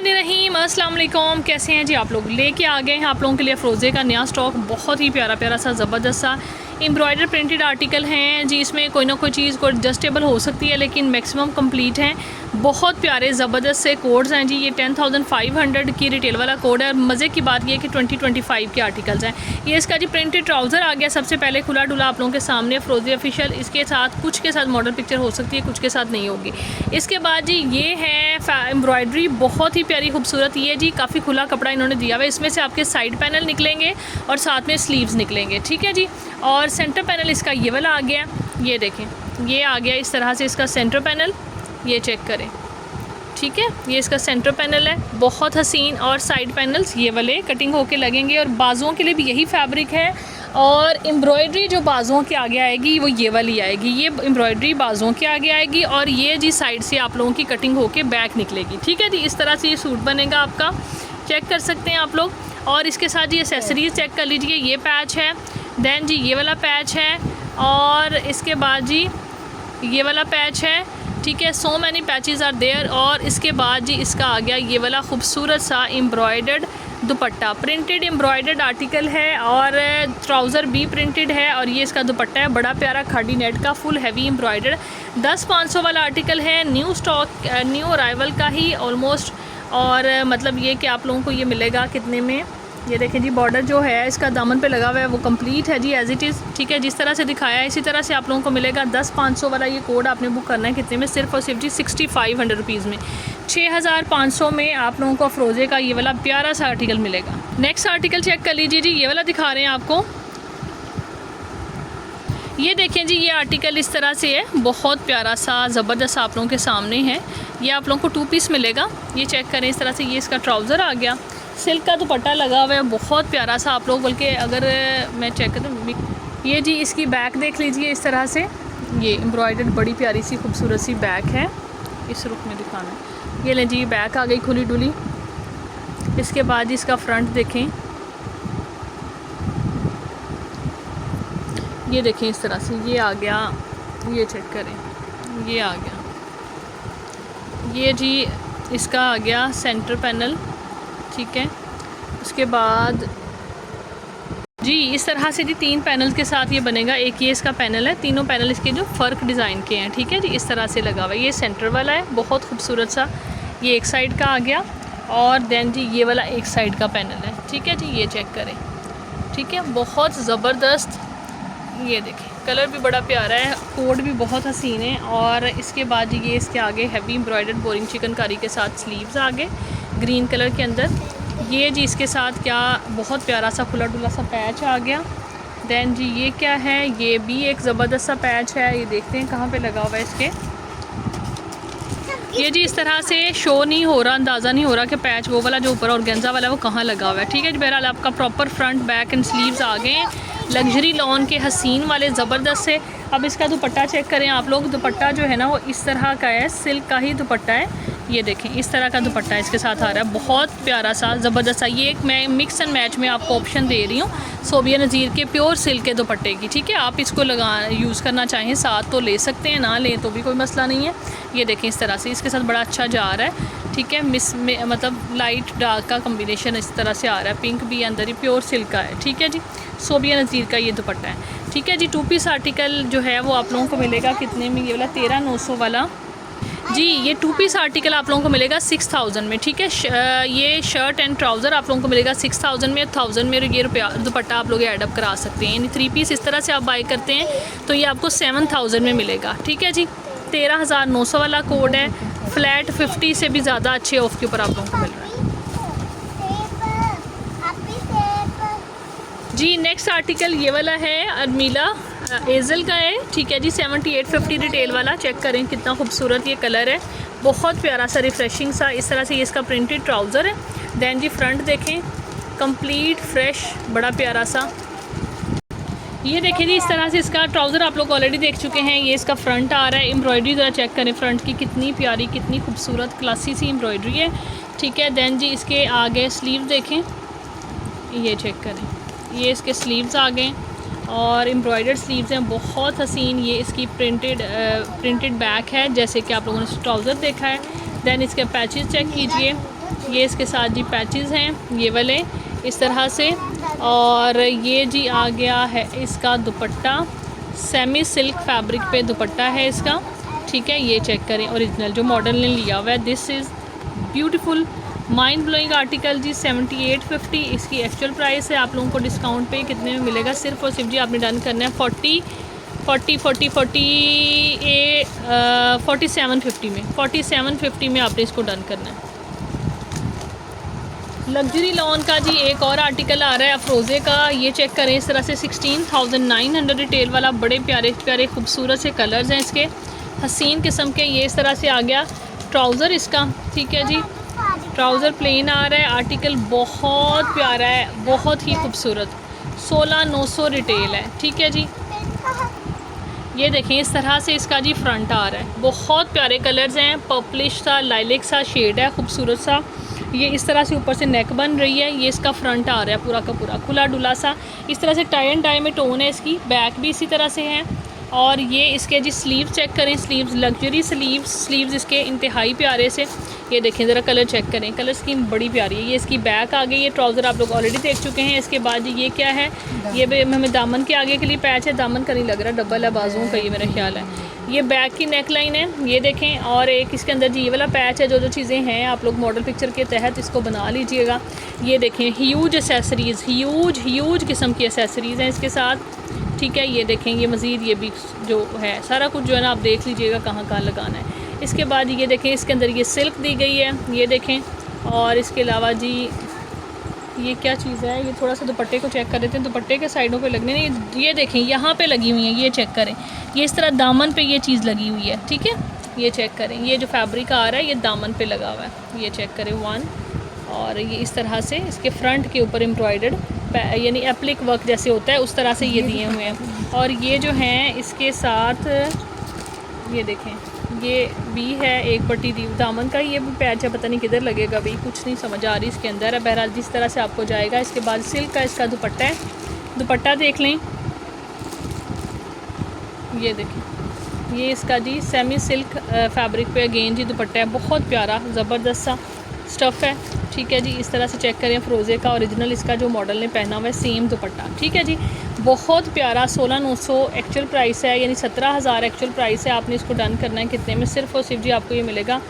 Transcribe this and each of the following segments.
बिस्मिल्लाहिर्रहमानिर्रहीम। अस्सलाम वालेकुम। कैसे हैं जी आप लोग? लेके आ गए हैं आप लोगों के लिए फ़रोज़े का नया स्टॉक। बहुत ही प्यारा प्यारा सा ज़बरदस्त सा एम्ब्रॉयडर प्रिंटेड आर्टिकल हैं जी। इसमें कोई ना कोई चीज़ को एडजस्टेबल हो सकती है लेकिन मैक्सिमम कंप्लीट हैं। बहुत प्यारे ज़बरदस्त से कोड्स हैं जी। ये 10,500 की रिटेल वाला कोड है। मज़े की बात ये है कि 2025 के आर्टिकल्स हैं। ये इसका जी प्रिंटेड ट्राउज़र आ गया सबसे पहले खुला डुला आप लोगों के सामने फ़रोज़े ऑफिशियल। इसके साथ कुछ के साथ मॉडल पिक्चर हो सकती है, कुछ के साथ नहीं होगी। इसके बाद जी ये है एम्ब्रॉयडरी, बहुत ही प्यारी खूबसूरत। ये जी काफ़ी खुला कपड़ा इन्होंने दिया हुआ है। इसमें से आपके साइड पैनल निकलेंगे और साथ में स्लीव्स निकलेंगे, ठीक है जी। और सेंटर पैनल इसका ये वाला आ गया, ये देखें ये आ गया इस तरह से इसका सेंटर पैनल, ये चेक करें, ठीक है। ये इसका सेंटर पैनल है, बहुत हसीन। और साइड पैनल्स ये वाले कटिंग होके लगेंगे और बाजुओं के लिए भी यही फैब्रिक है। और एम्ब्रॉयडरी जो बाजुओं के आगे आएगी वो ये वाली आएगी, ये एम्ब्रॉयडरी बाजुओं के आगे आएगी और ये जी साइड से आप लोगों की कटिंग होके बैक निकलेगी, ठीक है जी। इस तरह से ये सूट बनेगा आपका, चेक कर सकते हैं आप लोग। और इसके साथ जी एसेसरीज चेक कर लीजिए, ये पैच है, दैन जी ये वाला पैच है और इसके बाद जी ये वाला पैच है, ठीक है। So many patches are there. और इसके बाद जी इसका आ गया ये वाला खूबसूरत सा एम्ब्रॉयडर्ड दुपट्टा, प्रिंटेड एम्ब्रॉयडर्ड आर्टिकल है और ट्राउज़र भी प्रिंटेड है। और ये इसका दुपट्टा है बड़ा प्यारा खादी नेट का, फुल हैवी एम्ब्रॉयडर्ड। 10,500 वाला आर्टिकल है, न्यू स्टॉक, न्यू अराइवल का ही ऑलमोस्ट। और मतलब ये कि आप लोगों को ये मिलेगा कितने में, ये देखें जी। बॉर्डर जो है इसका दामन पे लगा हुआ है वो कंप्लीट है जी एज़ इट इज़, ठीक है। जिस तरह से दिखाया है इसी तरह से आप लोगों को मिलेगा। 10,500 वाला ये कोड आपने बुक करना है कितने में, सिर्फ और सिर्फ जी 6,500 रुपीज़ में। 6,500 में आप लोगों को फ़रोज़े का ये वाला प्यारा सा आर्टिकल मिलेगा। नेक्स्ट आर्टिकल चेक कर लीजिए जी, ये वाला दिखा रहे हैं आपको। ये देखें जी, ये आर्टिकल इस तरह से है, बहुत प्यारा सा ज़बरदस्त आप लोगों के सामने है। ये आप लोगों को 2 पीस मिलेगा, ये चेक करें इस तरह से। ये इसका ट्राउज़र आ गया, सिल्क का दुपट्टा लगा हुआ है, बहुत प्यारा सा आप लोग। बल्कि अगर मैं चेक करूँ, ये जी इसकी बैक देख लीजिए इस तरह से। ये एम्ब्रॉयडर्ड बड़ी प्यारी सी खूबसूरत सी बैक है, इस रुख में दिखाना है। ये लें जी बैक आ गई खुली डुली। इसके बाद इसका फ्रंट देखें, ये देखें इस तरह से ये आ गया, ये चेक करें ये आ गया। ये जी इसका आ गया सेंटर पैनल, ठीक है। उसके बाद जी इस तरह से जी 3 पैनल के साथ ये बनेगा। एक ये इसका पैनल है, तीनों पैनल इसके जो फ़र्क डिज़ाइन के हैं, ठीक है जी। इस तरह से लगा हुआ है, ये सेंटर वाला है, बहुत खूबसूरत सा। ये एक साइड का आ गया और देन जी ये वाला एक साइड का पैनल है, ठीक है जी। ये चेक करें, ठीक है, बहुत ज़बरदस्त। ये देखें कलर भी बड़ा प्यारा है, कोड भी बहुत हसीन है। और इसके बाद ये इसके आगे हैवी एम्ब्रॉयडर्ड बोरिंग चिकनकारी के साथ स्लीव्स आगे ग्रीन कलर के अंदर। ये जी इसके साथ क्या बहुत प्यारा सा खुला डुला सा पैच आ गया। दैन जी ये क्या है, ये भी एक ज़बरदस्त सा पैच है। ये देखते हैं कहाँ पे लगा हुआ है इसके। ये जी इस तरह से शो नहीं हो रहा, अंदाज़ा नहीं हो रहा कि पैच वो वाला जो ऊपर ऑर्गेन्जा वाला है वो कहाँ लगा हुआ है, ठीक है जी। बहरहाल आपका proper front back and sleeves आ गए हैं, लग्जरी लॉन के हसीन वाले ज़बरदस्त से। अब इसका दुपट्टा चेक करें आप लोग। दुपट्टा जो है ना वो इस तरह का है, सिल्क का ही दुपट्टा है। ये देखें इस तरह का दुपट्टा इसके साथ आ रहा है, बहुत प्यारा सा ज़बरदस्त सा। ये एक मैं मिक्स एंड मैच में आपको ऑप्शन दे रही हूँ सोबिया नज़ीर के प्योर सिल्क के दुपट्टे की, ठीक है। आप इसको यूज़ करना चाहें साथ तो ले सकते हैं, ना लें तो भी कोई मसला नहीं है। ये देखें इस तरह से इसके साथ बड़ा अच्छा जा रहा है, ठीक है। मतलब लाइट डार्क का कम्बिनेशन इस तरह से आ रहा है, पिंक भी अंदर ही प्योर सिल्क का है, ठीक है जी। सोबिया नज़ीर का ये दुपट्टा है, ठीक है जी। 2 पीस आर्टिकल जो है वो आप लोगों को मिलेगा कितने में, ये वाला 13,900 वाला जी। ये 2 पीस आर्टिकल आप लोगों को मिलेगा 6,000 में, ठीक है। ये शर्ट एंड ट्राउज़र आप लोगों को मिलेगा 6,000 में। 1,000 में ये रुपया दुपट्टा आप लोग एडअप करा सकते हैं। यानी 3 पीस इस तरह से आप बाई करते हैं तो ये आपको 7,000 में मिलेगा, ठीक है जी। 13,900 वाला कोड है, फ्लैट 50 से भी ज़्यादा अच्छे ऑफ के ऊपर आप लोगों को मिल रहा है जी। नेक्स्ट आर्टिकल ये वाला है, अरमीला एज़ल का है, ठीक है जी। 7850 रिटेल वाला, चेक करें कितना खूबसूरत ये कलर है, बहुत प्यारा सा रिफ़्रेशिंग सा। इस तरह से ये इसका प्रिंटेड ट्राउज़र है। दैन जी फ्रंट देखें, कंप्लीट फ्रेश बड़ा प्यारा सा। ये देखें जी इस तरह से इसका ट्राउज़र आप लोग ऑलरेडी देख चुके हैं। ये इसका फ्रंट आ रहा है, एम्ब्रॉयडरी ज़रा चेक करें फ्रंट की, कितनी प्यारी कितनी खूबसूरत क्लासी सी एम्ब्रॉयडरी है, ठीक है। दैन जी इसके आगे स्लीव देखें, ये चेक करें, ये इसके स्लीव्स आ गए और एम्ब्रॉयडर्ड स्लीव्स हैं, बहुत हसीन। ये इसकी प्रिंटेड बैक है जैसे कि आप लोगों ने ट्राउज़र देखा है। दैन इसके पैचेस चेक कीजिए, ये इसके साथ जी पैचेस हैं ये वाले इस तरह से। और ये जी आ गया है इसका दुपट्टा, सेमी सिल्क फैब्रिक पे दुपट्टा है इसका, ठीक है। ये चेक करें ओरिजिनल जो मॉडल ने लिया हुआ है। This is beautiful mind blowing article जी। 7850 इसकी एक्चुअल प्राइस है। आप लोगों को डिस्काउंट पे कितने में मिलेगा? सिर्फ और सिर्फ जी आपने डन करना है 4750 में, 4750 में आपने इसको डन करना है। लग्जरी लॉन का जी एक और आर्टिकल आ रहा है अफरोज़े का, ये चेक करें इस तरह से 16,900 रिटेल वाला। बड़े प्यारे प्यारे खूबसूरत से कलर्स हैं इसके, हसीन किस्म के। ये इस तरह से आ गया ट्राउज़र इसका, ठीक है जी। ट्राउज़र प्लेन आ रहा है, आर्टिकल बहुत प्यारा है, बहुत ही खूबसूरत। 16,900 रिटेल है, ठीक है जी। ये देखें इस तरह से इसका जी फ्रंट आ रहा है, बहुत प्यारे कलर्स हैं। पर्पलिश सा लाइलिक सा शेड है खूबसूरत सा। ये इस तरह से ऊपर से नेक बन रही है। ये इसका फ्रंट आ रहा है पूरा का पूरा खुला डुला सा, इस तरह से टाई एंड डाई में टोन है इसकी। बैक भी इसी तरह से है। और ये इसके जी स्लीव चेक करें, स्लीव्स लग्जरी स्लीव्स इसके इंतहाई प्यारे से। ये देखें ज़रा कलर चेक करें, कलर स्कीम बड़ी प्यारी है। ये इसकी बैक आ गई। ये ट्राउज़र आप लोग ऑलरेडी देख चुके हैं। इसके बाद जी ये क्या है, ये हमें दामन के आगे के लिए पैच है, दामन का नहीं लग रहा, डबल है बाजुओं का, ये मेरा ख्याल है। ये बैक की नेक लाइन है, ये देखें। और एक इसके अंदर जी ये वाला पैच है। जो चीज़ें हैं आप लोग मॉडल पिक्चर के तहत इसको बना लीजिएगा। ये देखें ह्यूज एसेसरीज़, ह्यूज किस्म की एसेसरीज़ हैं इसके साथ, ठीक है। ये देखें ये मज़ीद ये भी जो है सारा कुछ जो है ना आप देख लीजिएगा कहाँ कहाँ लगाना है। इसके बाद ये देखें इसके अंदर ये सिल्क दी गई है, ये देखें। और इसके अलावा जी ये क्या चीज़ है, ये थोड़ा सा दुपट्टे को चेक कर देते हैं। दुपट्टे के साइडों पे लगने नहीं, ये देखें यहाँ पे लगी हुई है, ये चेक करें। ये इस तरह दामन पे ये चीज़ लगी हुई है, ठीक है। ये चेक करें, ये जो फैब्रिक आ रहा है ये दामन पे लगा हुआ है, ये चेक करें 1। और ये इस तरह से इसके फ्रंट के ऊपर एम्ब्रॉयडर्ड यानी एप्लिक वर्क जैसे होता है उस तरह से ये दिए हुए हैं। और ये जो हैं इसके साथ ये देखें ये भी है एक पट्टी दी दामन का, ये भी पैच है, पता नहीं किधर लगेगा भाई, कुछ नहीं समझ आ रही इसके अंदर है। बहरहाल जिस तरह से आपको जाएगा। इसके बाद सिल्क का इसका दुपट्टा है, दुपट्टा देख लें, ये देखें ये इसका जी सेमी सिल्क फैब्रिक पे अगेन जी दुपट्टा है, बहुत प्यारा ज़बरदस्त सा स्टफ़ है, ठीक है जी। इस तरह से चेक करें फ़रोज़े का ओरिजिनल इसका जो मॉडल ने पहना हुआ है सेम दुपट्टा, ठीक है जी। बहुत प्यारा 16,900 एक्चुअल प्राइस है, यानी 17,000 एक्चुअल प्राइस है। आपने इसको डन करना है कितने में? सिर्फ और सिर्फ जी आपको ये मिलेगा,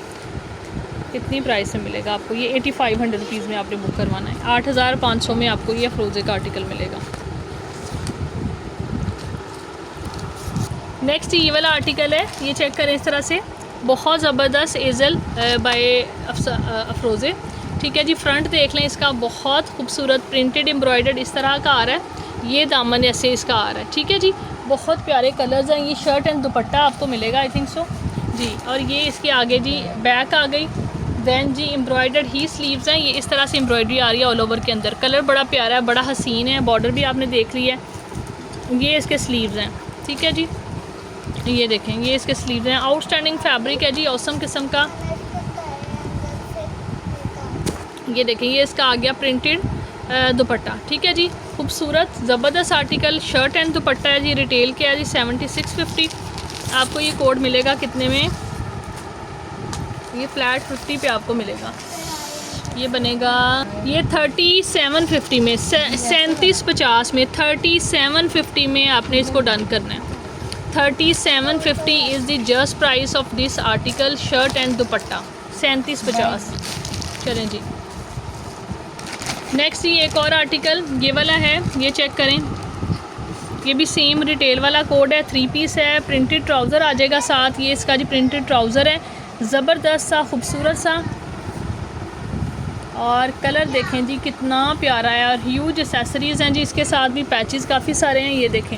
कितनी प्राइस में मिलेगा आपको? ये 8500 रुपीज़ में आपने बुक करवाना है। 8,500 में आपको ये फ़रोज़े का आर्टिकल मिलेगा। नेक्स्ट ये वाला आर्टिकल है, ये चेक करें इस तरह से, बहुत ज़बरदस्त एजल बाय अफरोज़े, ठीक है जी। फ्रंट देख लें इसका, बहुत खूबसूरत प्रिंटेड एम्ब्रॉयडर्ड इस तरह का आ रहा है। ये दामन ऐसे इसका आ रहा है, ठीक है जी। बहुत प्यारे कलर्स हैं। ये शर्ट एंड दुपट्टा आपको मिलेगा आई थिंक सो जी। और ये इसके आगे जी बैक आ गई। दैन जी एम्ब्रॉयडर्ड ही स्लीव्स हैं, ये इस तरह से एम्ब्रॉयडरी आ रही है ऑल ओवर के अंदर। कलर बड़ा प्यारा है, बड़ा हसीन है। बॉर्डर भी आपने देख ली है। ये इसके स्लीव्स हैं, ठीक है जी। ये देखें ये इसके स्लीव्स हैं। आउटस्टैंडिंग फैब्रिक है जी, औसम किस्म का। ये देखें ये इसका आ गया प्रिंटेड दुपट्टा, ठीक है जी। खूबसूरत ज़बरदस्त आर्टिकल, शर्ट एंड दुपट्टा है जी। रिटेल के है जी 7650। आपको ये कोड मिलेगा कितने में? ये फ्लैट 50 पे आपको मिलेगा। ये बनेगा ये 3750 में, 3750 में, 3750 में आपने इसको डन करना है। 3750 is the just price of this article, shirt and दुपट्टा 3750। चलें जी नेक्स्ट ये एक और आर्टिकल ये वाला है, ये चेक करें। ये भी सेम रिटेल वाला कोड है, 3 पीस है, प्रिंटेड ट्राउज़र आ जाएगा साथ। ये इसका जी प्रिंटेड ट्राउज़र है, ज़बरदस्त सा खूबसूरत सा। और कलर देखें जी कितना प्यारा है। और ह्यूज एसेसरीज़ हैं जी इसके साथ भी, पैचेस काफ़ी सारे हैं। ये देखें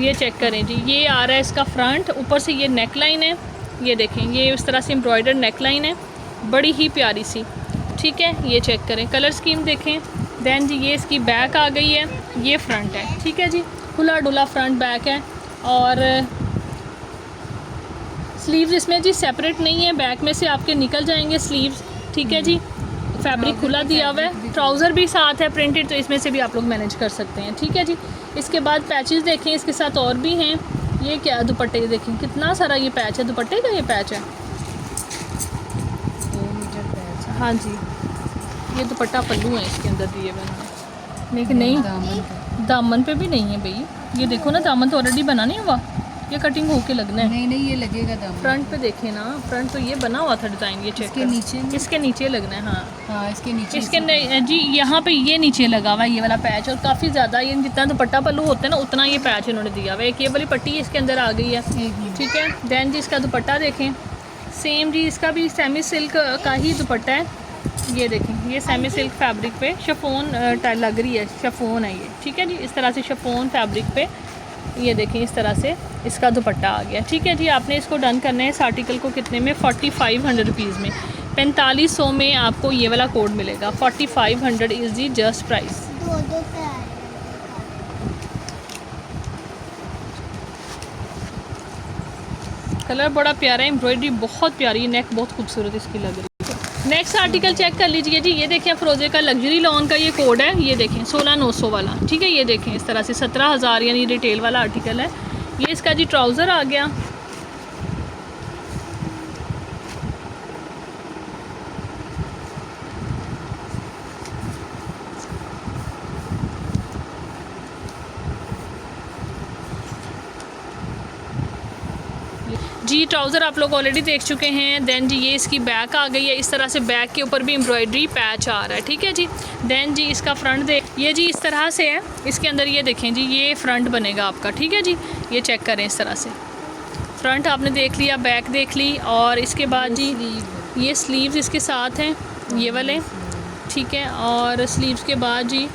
ये चेक करें जी, ये आ रहा है इसका फ्रंट, ऊपर से ये नेक लाइन है। ये देखें ये इस तरह से एम्ब्रॉयडर्ड नेक लाइन है, बड़ी ही प्यारी सी, ठीक है। ये चेक करें, कलर स्कीम देखें। दैन जी ये इसकी बैक आ गई है, ये फ्रंट है, ठीक है जी। खुला डुला फ्रंट बैक है। और स्लीव्स इसमें जी सेपरेट नहीं है, बैक में से आपके निकल जाएंगे स्लीव्स, ठीक है जी। फैब्रिक खुला दिया हुआ है, ट्राउज़र भी साथ है प्रिंटेड, तो इसमें से भी आप लोग मैनेज कर सकते हैं, ठीक है जी। इसके बाद पैचेस देखें इसके साथ और भी हैं। ये क्या दुपट्टे देखें कितना सारा ये पैच है, दुपट्टे का ये पैच है, 2 मीटर पैच। हाँ जी। ये दुपट्टा पल्लू है इसके अंदर दिए हुए हैं, लेकिन नहीं दामन पे भी नहीं है भाई। ये देखो ना, दामन तो ऑलरेडी बना नहीं हुआ, ये कटिंग होके लगना है। नहीं ये लगेगा दामन। फ्रंट पे देखे ना, फ्रंट तो ये बना हुआ था डिज़ाइन, ये चेक इसके नीचे, इसके नीचे लगना है। हाँ इसके नीचे, इसके जी यहाँ पे ये नीचे लगा हुआ है ये वाला पैच, और काफ़ी ज़्यादा ये जितना दुपट्टा पल्लू होता है ना उतना ये पैच इन्होंने दिया हुआ है। एक ये वाली पट्टी इसके अंदर आ गई है, ठीक है। दैन जी इसका दुपट्टा देखें, सेम जी इसका भी सेमी सिल्क का ही दुपट्टा है। ये देखें, ये सेमी सिल्क फैब्रिक पे शिफॉन लग रही है, शिफॉन है ये, ठीक है जी। इस तरह से शिफॉन फैब्रिक पे ये देखें, इस तरह से इसका दुपट्टा आ गया, ठीक है जी। आपने इसको डन करना है इस आर्टिकल को कितने में, 4500 रुपीज़ में, 4500 में आपको ये वाला कोड मिलेगा। 4500 is the just price. Colour बड़ा प्यारा है, एम्ब्रॉयडरी बहुत प्यारी, नेक बहुत खूबसूरत इसकी लग रही है। नेक्स्ट आर्टिकल चेक कर लीजिए जी। ये देखें अफरोज़े का लग्जरी लॉन का ये कोड है, ये देखें 16900 वाला, ठीक है। ये देखें इस तरह से 17000 यानी रिटेल वाला आर्टिकल है। ये इसका जी ट्राउज़र आ गया, जी। ट्राउज़र आप लोग ऑलरेडी देख चुके हैं। दैन जी ये इसकी बैक आ गई है, इस तरह से बैक के ऊपर भी एम्ब्रॉयडरी पैच आ रहा है, ठीक है जी। दैन जी इसका फ्रंट ये जी इस तरह से है, इसके अंदर ये देखें जी, ये फ्रंट बनेगा आपका, ठीक है जी। ये चेक करें, इस तरह से फ्रंट आपने देख लिया, बैक देख ली, और इसके बाद जी ये स्लीव्स इसके साथ हैं ये वाले, ठीक है। और स्लीव्स के बाद जी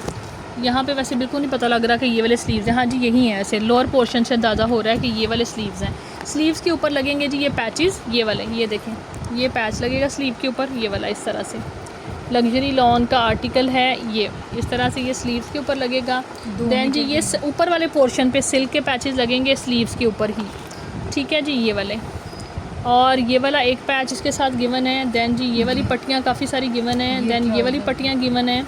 यहाँ पे वैसे बिल्कुल नहीं पता लग रहा कि ये वाले स्लीव्स हैं, हाँ जी यही है। ऐसे लोअर पोर्शन से अंदाज़ा हो रहा है कि ये वाले स्लीव्स हैं। स्लीव्स के ऊपर लगेंगे जी ये पैचेस, ये वाले, ये देखें ये पैच लगेगा स्लीव के ऊपर, ये वाला इस तरह से। लग्जरी लॉन का आर्टिकल है ये, इस तरह से ये स्लीव्स के ऊपर लगेगा। दैन जी ये ऊपर वाले पोर्शन पे सिल्क के पैचेस लगेंगे स्लीव्स के ऊपर ही, ठीक है जी, ये वाले। और ये वाला एक पैच इसके साथ गिवन है। दैन जी ये वाली पट्टियाँ काफ़ी सारी गिवन है। दैन ये वाली पट्टियाँ गिवन है,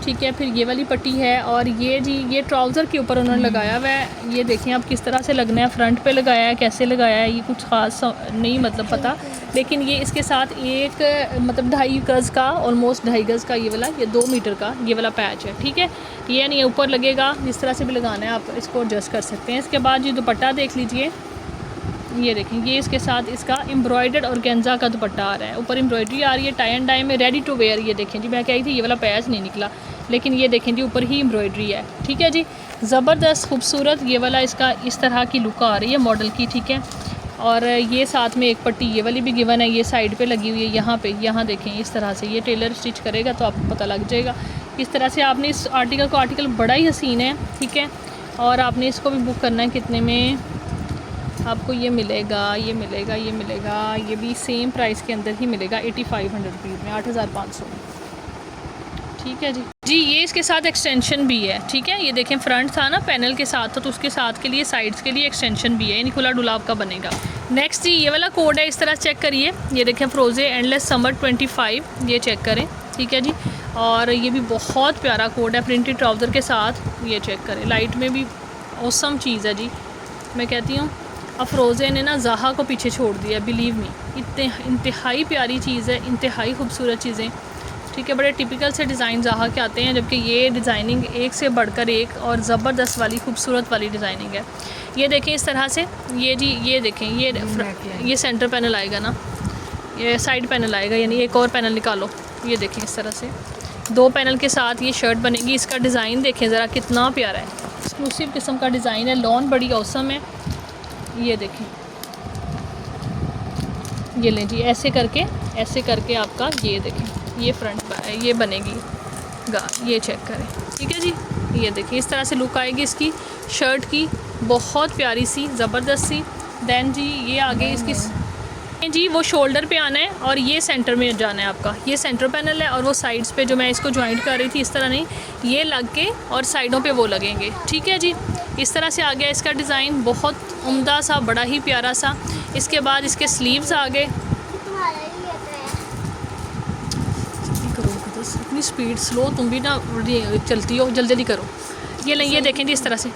ठीक है। फिर ये वाली पट्टी है, और ये जी ये ट्राउज़र के ऊपर उन्होंने लगाया हुआ है। ये देखें आप किस तरह से लगना है, फ्रंट पे लगाया है, कैसे लगाया है ये कुछ ख़ास नहीं मतलब पता, लेकिन ये इसके साथ एक मतलब 2.5 गज़ का, ऑलमोस्ट 2.5 गज़ का ये वाला, ये 2 मीटर का ये वाला पैच है, ठीक है। ये नहीं ऊपर लगेगा, जिस तरह से भी लगाना है आप इसको एडजस्ट कर सकते हैं। इसके बाद ये दुपट्टा देख लीजिए, ये देखें ये इसके साथ इसका एम्ब्रॉयडर्ड ऑर्गेन्जा का दुपट्टा आ रहा है, ऊपर एम्ब्रॉयडरी आ रही है, टाई एंड डाई में, रेडी टू वेयर। ये देखें जी, मैं कह रही थी ये वाला पैच नहीं निकला, लेकिन ये देखें जी ऊपर ही एम्ब्रॉयडरी है, ठीक है जी। ज़बरदस्त खूबसूरत ये वाला इसका इस तरह की लुक आ रही है मॉडल की, ठीक है। और ये साथ में एक पट्टी ये वाली भी गिवन है, ये साइड पे लगी हुई है, यहाँ पे, यहाँ देखें इस तरह से। ये टेलर स्टिच करेगा तो आपको पता लग जाएगा। इस तरह से आपने इस आर्टिकल को, आर्टिकल बड़ा ही हसीन है, ठीक है। और आपने इसको भी बुक करना है कितने में, आपको ये मिलेगा, ये मिलेगा, ये मिलेगा, ये भी सेम प्राइस के अंदर ही मिलेगा, 8500 रुपीज़ में, 8500 में, ठीक है जी। जी ये इसके साथ एक्सटेंशन भी है, ठीक है। ये देखें फ्रंट था ना पैनल के साथ, तो उसके साथ के लिए साइड्स के लिए एक्सटेंशन भी है, यानी खुला डुलाव का बनेगा। नेक्स्ट जी ये वाला कोड है, इस तरह चेक करिए। ये देखें फ्रोज़े एंडलेस समर 25, ये चेक करें, ठीक है जी। और ये भी बहुत प्यारा कोड है, प्रिंटेड ट्राउज़र के साथ, ये चेक करें। लाइट में भी औसम चीज़ है जी, मैं कहती हूँ अफरोज़े ने ना ज़ाहा को पीछे छोड़ दिया, बिलीव मी। इतने इंतहाई प्यारी चीज़ है, इंतहाई खूबसूरत चीज़ें, ठीक है। बड़े टिपिकल से डिज़ाइन ज़ाहा के आते हैं, जबकि ये डिज़ाइनिंग एक से बढ़कर एक और ज़बरदस्त वाली खूबसूरत वाली डिज़ाइनिंग है। ये देखें इस तरह से, ये जी ये देखें, ये सेंटर पैनल आएगा ना, ये साइड पैनल आएगा, यानी एक और पैनल निकालो। ये देखें इस तरह से 2 पैनल के साथ ये शर्ट बनेगी। इसका डिज़ाइन देखें ज़रा कितना प्यारा है, एक्सक्लूसिव किस्म का डिज़ाइन है, लॉन बड़ी औसम है। ये देखें, ये लें जी, ऐसे करके आपका ये देखें ये फ्रंट ये बनेगी गा, ये चेक करें, ठीक है जी। ये देखिए इस तरह से लुक आएगी इसकी शर्ट की, बहुत प्यारी सी, ज़बरदस्त सी। दैन जी ये आगे इसकी जी वो शोल्डर पे आना है, और ये सेंटर में जाना है आपका। ये सेंटर पैनल है, और वो साइड्स पे जो मैं इसको जॉइंट कर रही थी इस तरह नहीं, ये लग के और साइडों पे वो लगेंगे, ठीक है जी। इस तरह से आ गया इसका डिज़ाइन, बहुत उम्दा सा, बड़ा ही प्यारा सा। इसके बाद इसके स्लीव्स आ गए। इतनी स्पीड स्लो, तुम भी ना चलती हो, जल्दी जल्दी करो। ये नहीं, ये देखें जी इस तरह से,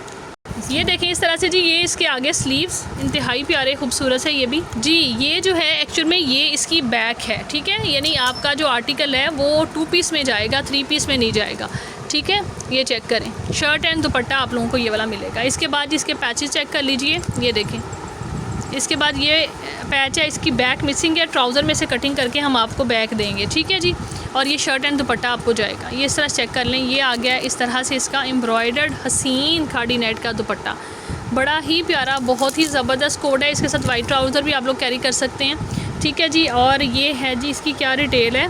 ये देखें इस तरह से जी, ये इसके आगे स्लीव्स इंतहाई प्यारे खूबसूरत है ये भी जी। ये जो है एक्चुअल में ये इसकी बैक है, ठीक है, यानी आपका जो आर्टिकल है वो 2 पीस में जाएगा, 3 पीस में नहीं जाएगा, ठीक है। ये चेक करें, शर्ट एंड दुपट्टा आप लोगों को ये वाला मिलेगा। इसके बाद इसके पैचेस चेक कर लीजिए, ये देखें। इसके बाद ये पैच है, इसकी बैक मिसिंग है, ट्राउज़र में से कटिंग करके हम आपको बैक देंगे, ठीक है जी। और ये शर्ट एंड दुपट्टा आपको जाएगा, ये इस तरह चेक कर लें। ये आ गया इस तरह से इसका एम्ब्रॉयडर्ड हसीन खाड़ी नेट का दुपट्टा, बड़ा ही प्यारा, बहुत ही ज़बरदस्त कोड है। इसके साथ वाइट ट्राउज़र भी आप लोग कैरी कर सकते हैं, ठीक है जी। और ये है जी, इसकी क्या रिटेल है,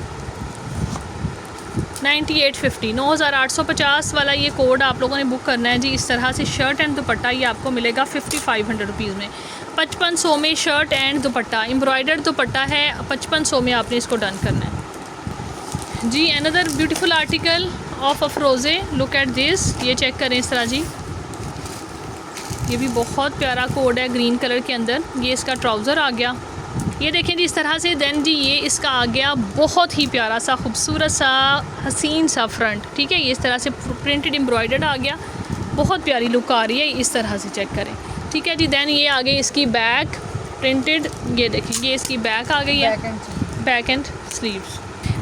9850, 9850 वाला ये कोड आप लोगों ने बुक करना है जी। इस तरह से शर्ट एंड दुपट्टा ये आपको मिलेगा 5500 रुपीज़ में। 5500 में shirt and dupatta, embroidered dupatta है, 5500 में आपने इसको डन करना है जी। Another beautiful article of Afrozeh, look at this, ये चेक करें इस तरह जी। ये भी बहुत प्यारा कोड है ग्रीन कलर के अंदर। ये इसका ट्राउज़र आ गया, ये देखें जी इस तरह से। देन जी ये इसका आ गया बहुत ही प्यारा सा खूबसूरत सा हसीन सा फ्रंट, ठीक है। ये इस तरह से प्रिंटेड एम्ब्रॉयडर्ड आ गया, बहुत प्यारी लुक आ रही है, इस तरह से चेक करें, ठीक है जी। देन ये आ गई इसकी बैक प्रिंटेड, ये देखें ये इसकी बैक आ गई है, बैक एंड स्लीव्स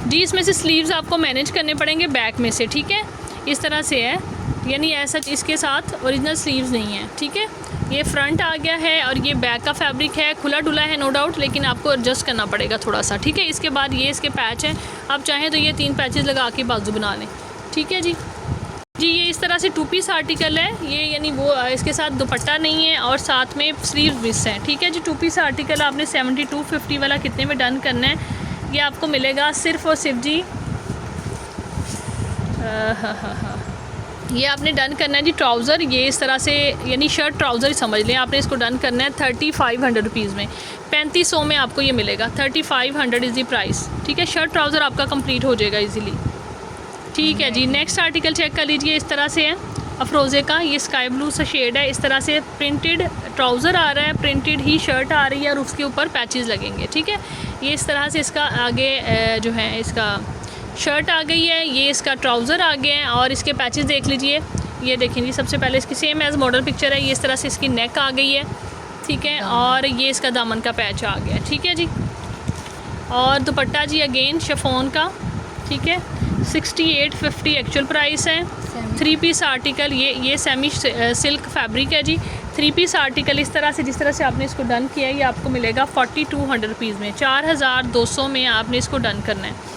जी। इसमें से स्लीव्स आपको मैनेज करने पड़ेंगे बैक में से, ठीक है। इस तरह से है, यानी ऐसा इसके साथ ओरिजिनल स्लीव्स नहीं है, ठीक है। ये फ्रंट आ गया है और ये बैक का फैब्रिक है, खुला डुला है नो डाउट, लेकिन आपको एडजस्ट करना पड़ेगा थोड़ा सा, ठीक है। इसके बाद ये इसके पैच हैं, आप चाहें तो ये 3 पैचेस लगा के बाजू बना लें, ठीक है जी। जी ये इस तरह से 2 पीस आर्टिकल है ये, यानी वो इसके साथ दुपट्टा नहीं है और साथ में स्लीव्स मिस हैं, ठीक है जी। 2 पीस आर्टिकल आपने 7250 वाला कितने में डन करना है, ये आपको मिलेगा सिर्फ और सिर्फ जी ये आपने डन करना है जी। ट्राउज़र ये इस तरह से, यानी शर्ट ट्राउज़र ही समझ लें, आपने इसको डन करना है 3500 रुपीज़ में, 3500 में आपको ये मिलेगा। 3500 इज़ दी प्राइस, ठीक है। शर्ट ट्राउज़र आपका कंप्लीट हो जाएगा इजीली, ठीक है जी। नेक्स्ट आर्टिकल चेक कर लीजिए, इस तरह से है अफरोज़े का, ये स्काई ब्लू सा शेड है। इस तरह से प्रिंटेड ट्राउज़र आ रहा है, प्रिंटेड ही शर्ट आ रही है और उसके ऊपर पैचेस लगेंगे, ठीक है। ये इस तरह से इसका आगे जो है इसका शर्ट आ गई है, ये इसका ट्राउज़र आ गया है और इसके पैचेस देख लीजिए। ये देखें जी, सबसे पहले इसकी सेम एज़ मॉडल पिक्चर है, ये इस तरह से इसकी नेक आ गई है, ठीक है। और ये इसका दामन का पैच आ गया, ठीक है जी। और दुपट्टा जी अगेन शिफॉन का, ठीक है। 6850 एक्चुअल प्राइस है। 3 पीस आर्टिकल, ये सेमी सिल्क फैब्रिक है जी। 3 पीस आर्टिकल इस तरह से, जिस तरह से आपने इसको डन किया है, ये आपको मिलेगा 4200 रुपीज़ में, 4200 में आपने इसको डन करना है।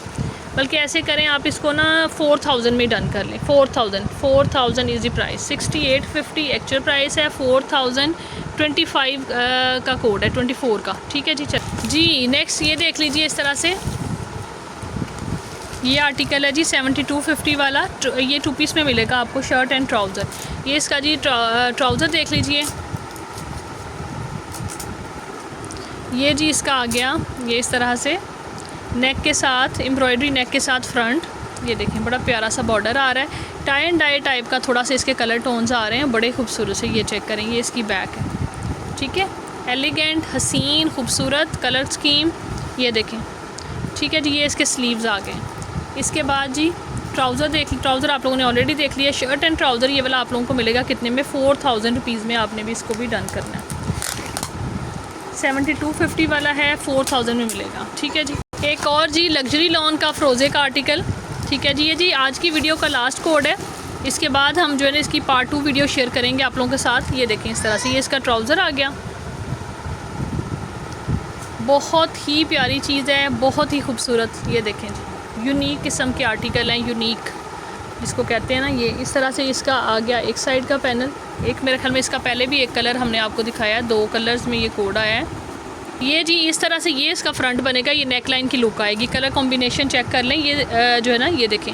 बल्कि ऐसे करें आप इसको ना 4000 में डन कर लें, 4000 is the price. 6850 actual price है, 4025 का कोड है, 24 का, ठीक है जी। चल जी नेक्स्ट ये देख लीजिए, इस तरह से ये आर्टिकल है जी 7250 वाला, ये 2 पीस में मिलेगा आपको, शर्ट एंड ट्राउज़र। ये इसका जी ट्राउज़र देख लीजिए, ये जी इसका आ गया, ये इस तरह से नेक के साथ, एम्ब्रॉयडरी नेक के साथ फ्रंट, ये देखें बड़ा प्यारा सा बॉर्डर आ रहा है, टाई एंड डाई टाइप का, थोड़ा सा इसके कलर टोन्स आ रहे हैं, बड़े खूबसूरत से। ये चेक करें, ये इसकी बैक है, ठीक है। एलिगेंट हसीन खूबसूरत कलर स्कीम, ये देखें, ठीक है जी। ये इसके स्लीव्स आ गए। इसके बाद जी ट्राउज़र ट्राउज़र आप लोगों ने ऑलरेडी देख लिया। शर्ट एंड ट्राउज़र ये वाला आप लोगों को मिलेगा कितने में, 4000 रुपीज़ में। आपने भी इसको भी डन करना है, 7250 वाला है, 4000 में मिलेगा, ठीक है जी। एक और जी लग्जरी लॉन का अफरोज़े का आर्टिकल, ठीक है जी। ये जी आज की वीडियो का लास्ट कोड है, इसके बाद हम जो है ना इसकी पार्ट 2 वीडियो शेयर करेंगे आप लोगों के साथ। ये देखें इस तरह से, ये इसका ट्राउज़र आ गया, बहुत ही प्यारी चीज़ है, बहुत ही खूबसूरत। ये देखें जी, यूनिक किस्म के आर्टिकल हैं, यूनिक जिसको कहते हैं ना। ये इस तरह से इसका आ गया एक साइड का पैनल, एक मेरे ख्याल में इसका पहले भी एक कलर हमने आपको दिखाया है, 2 कलर्स में ये कोड आया है। ये जी इस तरह से ये इसका फ्रंट बनेगा, ये नेक लाइन की लुक आएगी। कलर कॉम्बिनेशन चेक कर लें, ये जो है ना, ये देखें,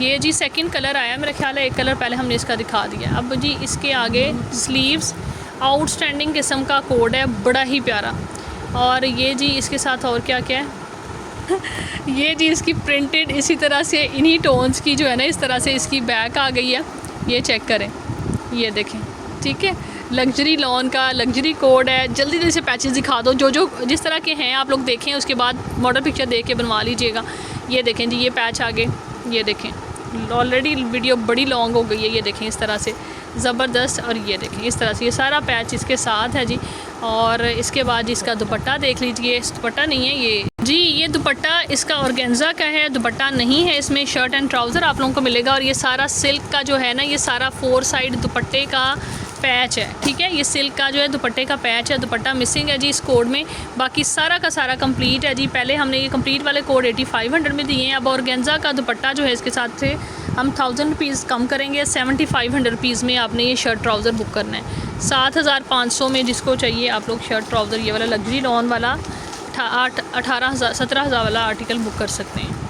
ये जी सेकंड कलर आया मेरा ख्याल है, एक कलर पहले हमने इसका दिखा दिया। अब जी इसके आगे स्लीव्स, आउटस्टैंडिंग किस्म का कोड है, बड़ा ही प्यारा। और ये जी इसके साथ और क्या क्या है ये जी इसकी प्रिंटेड इसी तरह से इन्हीं टोन्स की जो है ना, इस तरह से इसकी बैक आ गई है, ये चेक करें, ये देखें, ठीक है। लग्जरी लॉन का लग्जरी कोड है। जल्दी जल्दी से पैचेस दिखा दो, जो जिस तरह के हैं आप लोग देखें, उसके बाद मॉडल पिक्चर देख के बनवा लीजिएगा। ये देखें जी, ये पैच आगे, ये देखें, ऑलरेडी वीडियो बड़ी लॉन्ग हो गई है। ये देखें इस तरह से ज़बरदस्त, और ये देखें इस तरह से ये सारा पैच इसके साथ है जी। और इसके बाद इसका दुपट्टा देख लीजिए, दुपट्टा नहीं है ये जी, ये दुपट्टा इसका ऑर्गेन्जा का है, दुपट्टा नहीं है इसमें। शर्ट एंड ट्राउज़र आप लोगों को मिलेगा, और ये सारा सिल्क का जो है ना, ये सारा 4 साइड दुपट्टे का पैच है, ठीक है। ये सिल्क का जो है दुपट्टे का पैच है, दुपट्टा मिसिंग है जी इस कोड में। बाकी सारा का सारा कंप्लीट है जी। पहले हमने ये कंप्लीट वाले कोड 8500 में दिए हैं। अब ऑर्गेन्जा का दुपट्टा जो है इसके साथ से हम 1000 रुपीज़ कम करेंगे, 7500 रुपीज़ में आपने ये शर्ट ट्राउज़र बुक करना है। 7500 में जिसको चाहिए आप लोग शर्ट ट्राउज़र ये वाला लग्जरी लॉन वाला 17,000 वाला आर्टिकल बुक कर सकते हैं।